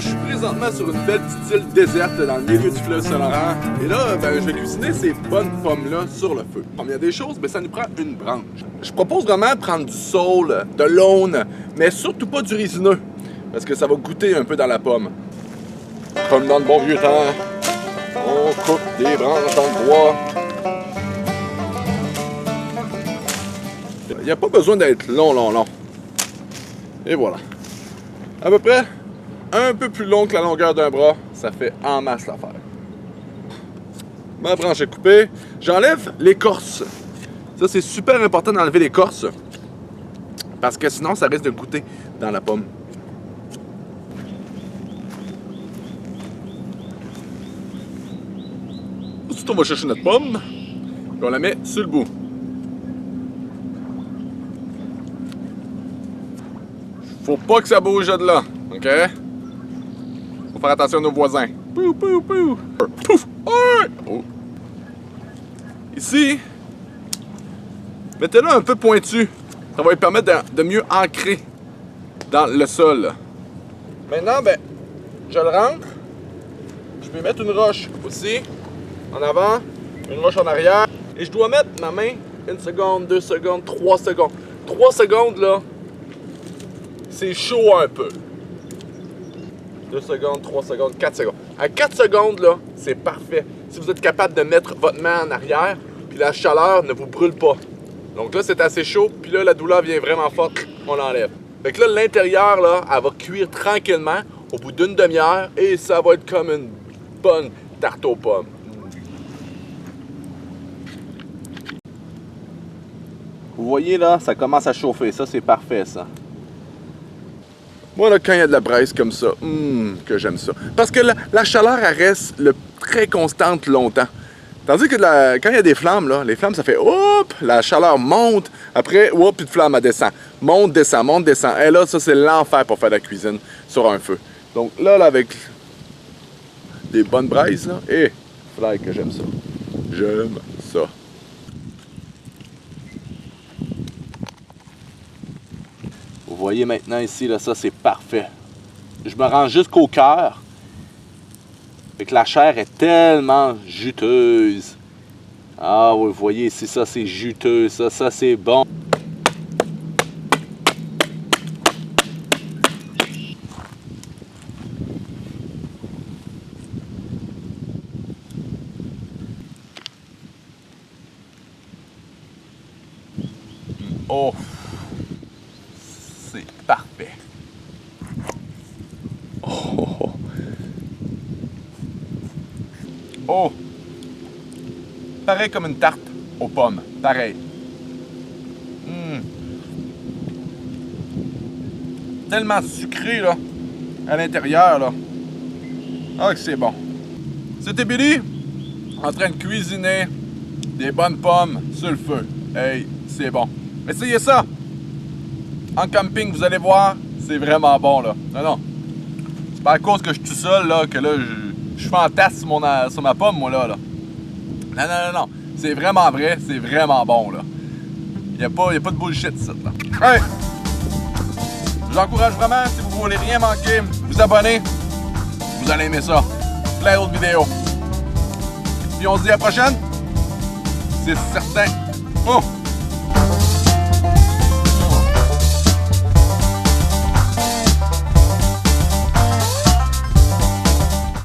je suis présentement sur une belle petite île déserte dans le milieu du fleuve Saint-Laurent. Et là, je vais cuisiner ces bonnes pommes-là sur le feu. Comme il y a des choses, ça nous prend une branche. Je propose vraiment de prendre du saule, de l'aune, mais surtout pas du résineux, parce que ça va goûter un peu dans la pomme. Comme dans le bon vieux temps, on coupe des branches dans le bois. Il n'y a pas besoin d'être long. Et voilà. À peu près un peu plus long que la longueur d'un bras, ça fait en masse l'affaire. Ma branche est coupée. J'enlève l'écorce. Ça, c'est super important d'enlever l'écorce. Parce que sinon, ça risque de goûter dans la pomme. Ensuite, on va chercher notre pomme. Et on la met sur le bout. Faut pas que ça bouge de là, ok? Faut faire attention à nos voisins. Pou, pou, pou. Pouf! Oh. Ici, mettez-le un peu pointu. Ça va lui permettre de mieux ancrer dans le sol. Maintenant, je le rentre. Je vais mettre une roche aussi, en avant, une roche en arrière. Et je dois mettre ma main 1 seconde, 2 secondes, 3 secondes. 3 secondes, là, c'est chaud un peu. 2 secondes, 3 secondes, 4 secondes. À 4 secondes, là, c'est parfait. Si vous êtes capable de mettre votre main en arrière, puis la chaleur ne vous brûle pas. Donc là, c'est assez chaud, puis là, la douleur vient vraiment forte, on l'enlève. Fait que là, l'intérieur, là, elle va cuire tranquillement au bout d'une demi-heure, et ça va être comme une bonne tarte aux pommes. Vous voyez, là, ça commence à chauffer. Ça, c'est parfait, ça. Moi, là, quand il y a de la braise comme ça, que j'aime ça. Parce que la chaleur, elle reste très constante longtemps. Tandis que quand il y a des flammes, là, les flammes, ça fait hop, la chaleur monte. Après, hop, puis de flamme, elle descend. Monte, descend, monte, descend. Et là, ça, c'est l'enfer pour faire de la cuisine sur un feu. Donc là, avec des bonnes braises, là, fly que j'aime ça. J'aime ça. Vous voyez maintenant ici, là, ça c'est parfait. Je me rends jusqu'au cœur. Fait que la chair est tellement juteuse. Ah oui, vous voyez ici, ça c'est juteux, ça c'est bon. Oh! C'est parfait. Oh! Oh! Pareil comme une tarte aux pommes. Pareil. Tellement sucré, là, à l'intérieur, là. Ah, que c'est bon. C'était Billy, en train de cuisiner des bonnes pommes sur le feu. Hey, c'est bon. Essayez ça! En camping, vous allez voir, c'est vraiment bon, là. Non. C'est pas à cause que je suis tout seul, là, que là, je fantasme sur ma pomme, moi, là. Non. C'est vraiment vrai, c'est vraiment bon, là. Y a pas de bullshit, ça, là. Hey! Je vous encourage vraiment, si vous voulez rien manquer, vous abonner. Vous allez aimer ça. Plein d'autres vidéos. Puis on se dit à la prochaine. C'est certain. Oh!